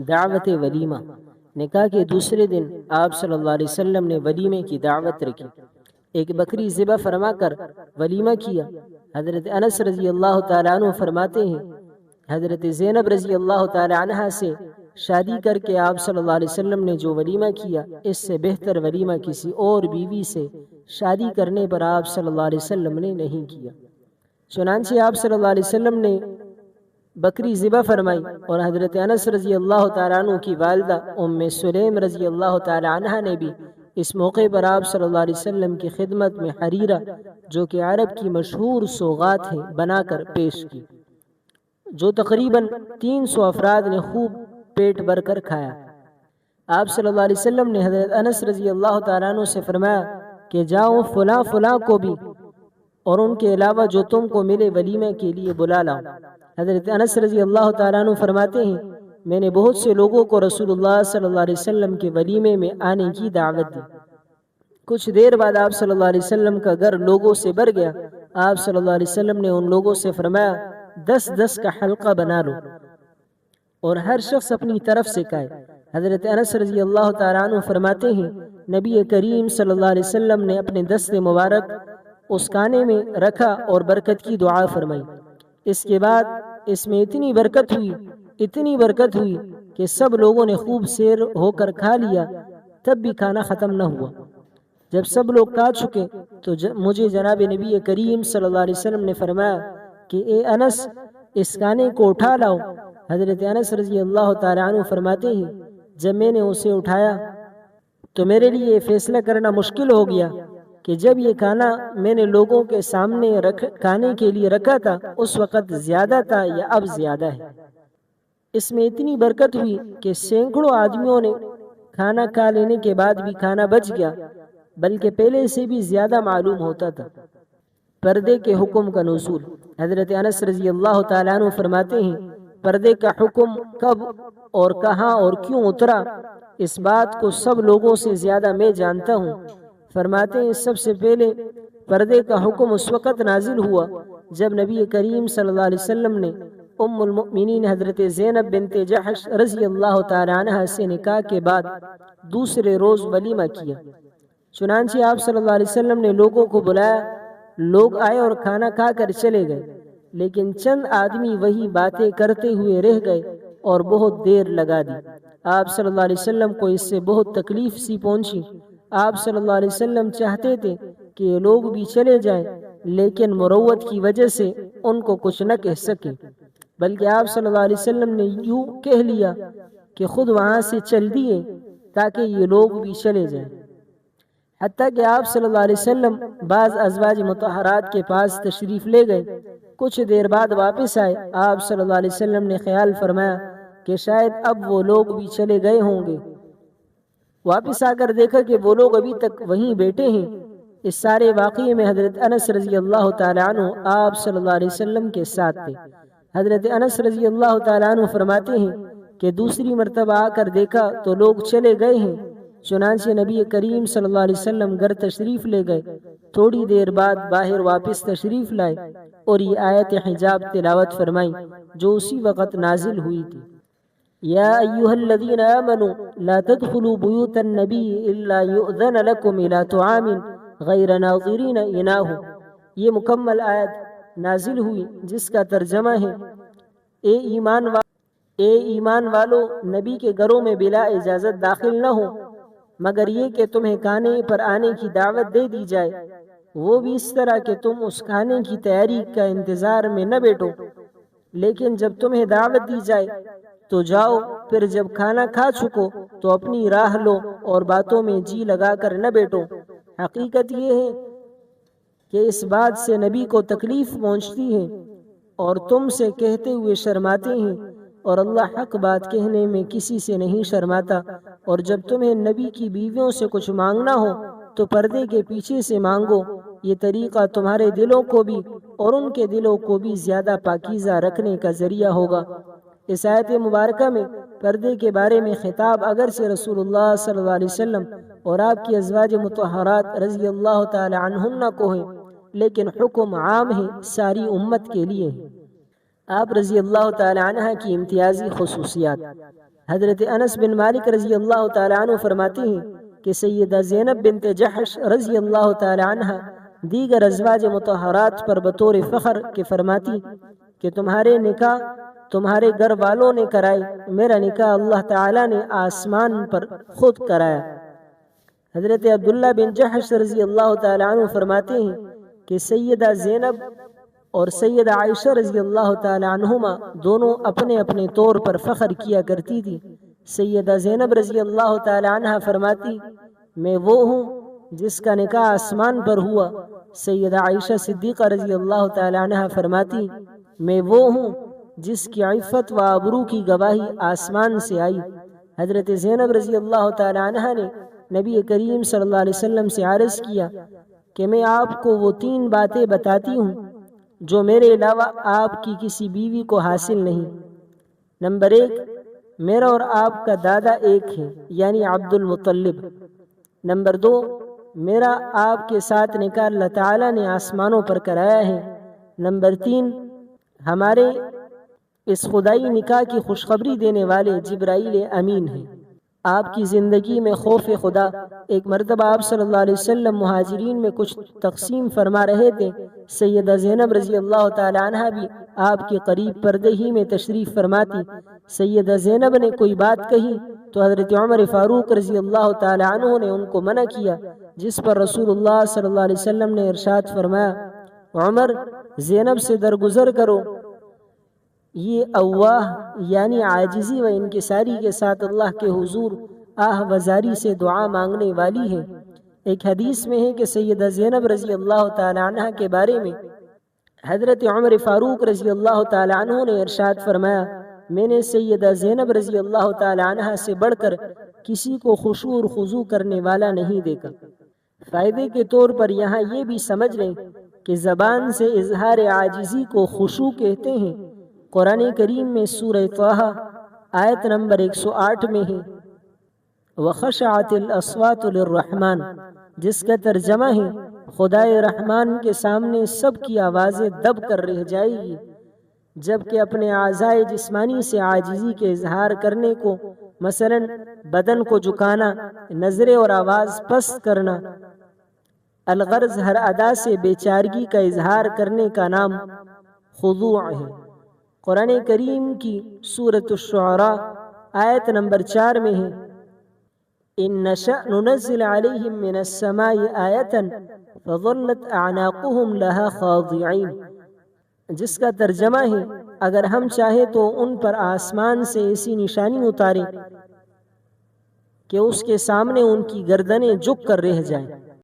دعوت ولیمہ۔ نکاح کے دوسرے دن آپ صلی اللہ علیہ وسلم نے ولیمے کی دعوت رکھی، ایک بکری ذبح فرما کر ولیمہ کیا۔ حضرت انس رضی اللہ تعالیٰ عنہ فرماتے ہیں حضرت زینب رضی اللہ تعالیٰ عنہ سے شادی کر کے آپ صلی اللہ علیہ وسلم نے جو ولیمہ کیا، اس سے بہتر ولیمہ کسی اور بیوی سے شادی کرنے پر آپ صلی اللہ علیہ وسلم نے نہیں کیا۔ چنانچہ آپ صلی اللہ علیہ وسلم نے بکری ذبح فرمائی اور حضرت انس رضی اللہ تعالیٰ عنہ کی والدہ ام سلیم رضی اللہ تعالیٰ عنہ نے بھی اس موقع پر آپ صلی اللہ علیہ وسلم کی خدمت میں حریرہ، جو کہ عرب کی مشہور سوغات ہیں، بنا کر پیش کی، جو تقریباً 300 افراد نے خوب پیٹ بھر کر کھایا۔ آپ صلی اللہ علیہ وسلم نے حضرت انس رضی اللہ تعالیٰ عنہ سے فرمایا کہ جاؤ فلاں فلاں کو بھی اور ان کے علاوہ جو تم کو ملے ولیمے کے لیے بلا لاؤ۔ حضرت انس رضی اللہ تعالیٰ عنہ فرماتے ہیں میں نے بہت سے لوگوں کو رسول اللہ صلی اللہ علیہ وسلم کے ولیمے میں آنے کی دعوت دی۔ کچھ دیر بعد آپ صلی اللہ علیہ وسلم کا گھر لوگوں سے بھر گیا۔ آپ صلی اللہ علیہ وسلم نے ان لوگوں سے فرمایا 10 کا حلقہ بنا لو اور ہر شخص اپنی طرف سے کھائے۔ حضرت انس رضی اللہ تعالیٰ عنہ فرماتے ہیں نبی کریم صلی اللہ علیہ وسلم نے اپنے دست مبارک اس کانے میں رکھا اور برکت کی دعا فرمائی۔ اس کے بعد اس میں اتنی برکت ہوئی کہ سب لوگوں نے خوب سیر ہو کر کھا لیا، تب بھی کھانا ختم نہ ہوا۔ جب سب لوگ کھا چکے تو مجھے جناب نبی کریم صلی اللہ علیہ وسلم نے فرمایا کہ اے انس اس کانے کو اٹھا لاؤ۔ حضرت انس رضی اللہ تعالیٰ عنہ فرماتے ہیں جب میں نے اسے اٹھایا تو میرے لیے فیصلہ کرنا مشکل ہو گیا کہ جب یہ کھانا میں نے لوگوں کے سامنے کھانے کے لیے رکھا تھا اس وقت زیادہ تھا یا اب زیادہ ہے۔ اس میں اتنی برکت ہوئی کہ سینکڑوں آدمیوں نے کھانا کھا لینے کے بعد بھی کھانا بچ گیا، بلکہ پہلے سے بھی زیادہ معلوم ہوتا تھا۔ پردے کے حکم کا نزول۔ حضرت انس رضی اللہ تعالیٰ عنہ فرماتے ہیں پردے کا حکم کب اور کہاں اور کیوں اترا، اس بات کو سب لوگوں سے زیادہ میں جانتا ہوں۔ فرماتے ہیں سب سے پہلے پردے کا حکم اس وقت نازل ہوا جب نبی کریم صلی اللہ علیہ وسلم نے ام المؤمنین حضرت زینب بنت جحش رضی اللہ تعالی عنہ سے نکاح کے بعد دوسرے روز ولیمہ کیا۔ چنانچہ آپ صلی اللہ علیہ وسلم نے لوگوں کو بلایا، لوگ آئے اور کھانا کھا کر چلے گئے، لیکن چند آدمی وہی باتیں کرتے ہوئے رہ گئے اور بہت دیر لگا دی۔ آپ صلی اللہ علیہ وسلم کو اس سے بہت تکلیف سی پہنچی۔ آپ صلی اللہ علیہ وسلم چاہتے تھے کہ یہ لوگ بھی چلے جائیں، لیکن مروت کی وجہ سے ان کو کچھ نہ کہہ سکے، بلکہ آپ صلی اللہ علیہ وسلم نے یوں کہہ لیا کہ خود وہاں سے چل دیے تاکہ یہ لوگ بھی چلے جائیں۔ حتیٰ کہ آپ صلی اللہ علیہ وسلم بعض ازواج مطہرات کے پاس تشریف لے گئے۔ کچھ دیر بعد واپس آئے۔ آپ صلی اللہ علیہ وسلم نے خیال فرمایا کہ شاید اب وہ لوگ بھی چلے گئے ہوں گے۔ واپس آ کر دیکھا کہ وہ لوگ ابھی تک وہیں بیٹھے ہیں۔ اس سارے واقعے میں حضرت انس رضی اللہ تعالیٰ عنہ آپ صلی اللہ علیہ وسلم کے ساتھ تھے۔ حضرت انس رضی اللہ تعالیٰ عنہ فرماتے ہیں کہ دوسری مرتبہ آ کر دیکھا تو لوگ چلے گئے ہیں۔ چنانچہ نبی کریم صلی اللہ علیہ وسلم گھر تشریف لے گئے۔ تھوڑی دیر بعد باہر واپس تشریف لائے اور یہ آیت حجاب تلاوت فرمائی جو اسی وقت نازل ہوئی تھی۔ یا ایھا الذین آمنوا لا تدخلوا بیوت النبی الا یؤذن لکم الی طعام غیر ناظرین اناہ۔ یہ مکمل آیت نازل ہوئی جس کا ترجمہ ہے اے ایمان والو نبی کے گھروں میں بلا اجازت داخل نہ ہو مگر یہ کہ تمہیں کھانے پر آنے کی دعوت دے دی جائے، وہ بھی اس طرح کہ تم اس کھانے کی تیاری کا انتظار میں نہ بیٹھو، لیکن جب تمہیں دعوت دی جائے تو جاؤ، پھر جب کھانا کھا چکو تو اپنی راہ لو اور باتوں میں جی لگا کر نہ بیٹھو۔ حقیقت یہ ہے کہ اس بات سے نبی کو تکلیف پہنچتی ہے اور تم سے کہتے ہوئے شرماتے ہیں، اور اللہ حق بات کہنے میں کسی سے نہیں شرماتا۔ اور جب تمہیں نبی کی بیویوں سے کچھ مانگنا ہو تو پردے کے پیچھے سے مانگو، یہ طریقہ تمہارے دلوں کو بھی اور ان کے دلوں کو بھی زیادہ پاکیزہ رکھنے کا ذریعہ ہوگا۔ اس آیت مبارکہ میں پردے کے بارے میں خطاب اگرچہ رسول اللہ صلی اللہ علیہ وسلم اور آپ کی ازواج مطہرات رضی اللہ تعالی عنہن کو ہے، لیکن حکم عام ہے، ساری امت کے لیے ہے۔ آپ رضی اللہ تعالی عنہ کی امتیازی خصوصیات۔ حضرت انس بن مالک رضی اللہ تعالیٰ عنہ فرماتے ہیں کہ سیدہ زینب بنت جحش رضی اللہ تعالیٰ عنہ دیگر ازواج مطہرات پر بطور فخر کے فرماتی کہ تمہارے نکاح تمہارے گھر والوں نے کرائے، میرا نکاح اللہ تعالیٰ نے آسمان پر خود کرایا۔ حضرت عبداللہ بن جحش رضی اللہ تعالیٰ عنہ فرماتے ہیں کہ سیدہ زینب اور سیدہ عائشہ رضی اللہ تعالیٰ عنہما دونوں اپنے اپنے طور پر فخر کیا کرتی تھی۔ سیدہ زینب رضی اللہ تعالیٰ عنہ فرماتی میں وہ ہوں جس کا نکاح آسمان پر ہوا۔ سیدہ عائشہ صدیقہ رضی اللہ تعالیٰ عنہ فرماتی میں وہ ہوں جس کی عفت و آبرو کی گواہی آسمان سے آئی۔ حضرت زینب رضی اللہ تعالیٰ عنہ نے نبی کریم صلی اللہ علیہ وسلم سے عرض کیا کہ میں آپ کو وہ 3 باتیں بتاتی ہوں جو میرے علاوہ آپ کی کسی بیوی کو حاصل نہیں۔ نمبر 1، میرا اور آپ کا دادا ایک ہے، یعنی عبد المطلب۔ نمبر 2، میرا آپ کے ساتھ نکاح اللہ تعالیٰ نے آسمانوں پر کرایا ہے۔ نمبر 3، ہمارے اس خدائی نکاح کی خوشخبری دینے والے جبرائیل امین ہیں۔ آپ کی زندگی میں خوف خدا۔ ایک مرتبہ آپ صلی اللہ علیہ وسلم مہاجرین میں کچھ تقسیم فرما رہے تھے۔ سیدہ زینب رضی اللہ تعالی عنہ بھی آپ کے قریب پردے ہی میں تشریف فرماتی۔ سیدہ زینب نے کوئی بات کہی تو حضرت عمر فاروق رضی اللہ تعالی عنہ نے ان کو منع کیا، جس پر رسول اللہ صلی اللہ علیہ وسلم نے ارشاد فرمایا، عمر زینب سے درگزر کرو، یہ اواہ یعنی عاجزی و انکساری کے ساتھ اللہ کے حضور آہ وزاری سے دعا مانگنے والی ہے۔ ایک حدیث میں ہے کہ سیدہ زینب رضی اللہ تعالی عنہ کے بارے میں حضرت عمر فاروق رضی اللہ تعالی عنہ نے ارشاد فرمایا، میں نے سیدہ زینب رضی اللہ تعالی عنہ سے بڑھ کر کسی کو خشوع اور خضوع کرنے والا نہیں دیکھا۔ فائدے کے طور پر یہاں یہ بھی سمجھ لیں کہ زبان سے اظہار عاجزی کو خشوع کہتے ہیں۔ قرآن کریم میں سورہ طٰہٰ آیت نمبر 108 میں ہے وَخَشَعَتِ الْأَصْوَاتُ لِلرَّحْمَنِ، جس کا ترجمہ ہے خدائے رحمان کے سامنے سب کی آوازیں دب کر رہ جائے گی، جبکہ اپنے اعضائے جسمانی سے عاجزی کے اظہار کرنے کو، مثلا بدن کو جھکانا، نظریں اور آواز پست کرنا، الغرض ہر ادا سے بیچارگی کا اظہار کرنے کا نام خضوع ہے۔ قرآن کریم کی سورۃ الشعراء آیت نمبر 4 میں ہے إِن نَّشَأْ نُنَزِّلْ عَلَيْهِم مِّنَ السَّمَاءِ آيَةً فَظَلَّتْ أَعْنَاقُهُمْ لَهَا خَاضِعِينَ، جس کا ترجمہ ہے اگر ہم چاہیں تو ان پر آسمان سے ایسی نشانی اتاریں کہ اس کے سامنے ان کی گردنیں جھک کر رہ جائیں۔